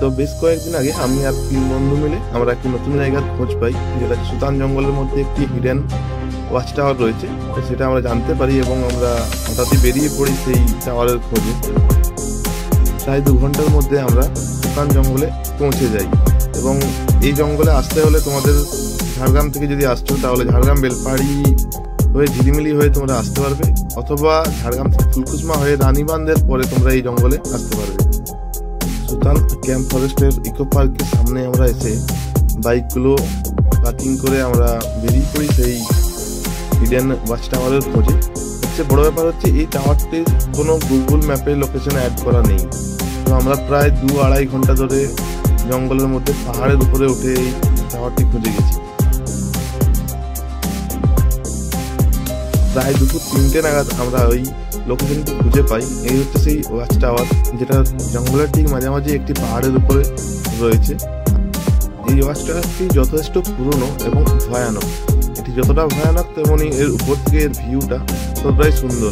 তো বেশ কয়েকদিন আগে আমি আর 3 বন্ধু মিলে আমরা একটি নতুন জায়গার খোঁজ পাই, যেটা সুতান জঙ্গলের মধ্যে একটি হিডেন ওয়াচ টাওয়ার রয়েছে। তো সেটা আমরা জানতে পারি এবং আমরা হঠাৎই বেরিয়ে পড়ি সেই টাওয়ারের খোঁজে। প্রায় 2 ঘন্টার মধ্যে আমরা সুতান জঙ্গলে পৌঁছে যাই এবং এই জঙ্গলে আসতে হলে তোমাদের ঝাড়গ্রাম থেকে যদি আসছো তাহলে ঝাড়গ্রাম বেলপাহাড়ি হয়ে ঝিলিমিলি হয়ে তোমরা আসতে পারবে, অথবা ঝাড়গ্রাম থেকে ফুলকুসমা হয়ে রানীবাঁধের পরে তোমরা এই জঙ্গলে আসতে পারবে। সুতান ক্যাম্প ফরেস্টের ইকো পার্কের সামনে আমরা এসে বাইকগুলো পার্কিং করে আমরা বেরিয়ে পড়ি সেই হিডেন ওয়াচ টাওয়ারের খোঁজে। সবচেয়ে বড় ব্যাপার হচ্ছে এই টাওয়ারটির কোনো গুগল ম্যাপে লোকেশন অ্যাড করা নেই। তো আমরা প্রায় 2-2.5 ঘন্টা ধরে জঙ্গলের মধ্যে পাহাড়ের উপরে উঠে এই টাওয়ারটি খুঁজে গেছি। প্রায় দুপুর 3টে নাগাদ আমরা ওই লোকেশনটি খুঁজে পাই। এই হচ্ছে সেই ওয়াচ টাওয়ার, যেটা জঙ্গলের ঠিক মাঝামাঝি একটি পাহাড়ের উপরে রয়েছে। এই ওয়াচ টাওয়ারটি যথেষ্ট পুরনো এবং ভয়ানক। এটি যতটা ভয়ানক তেমনি এর উপর থেকে এর ভিউটা ততটাই সুন্দর।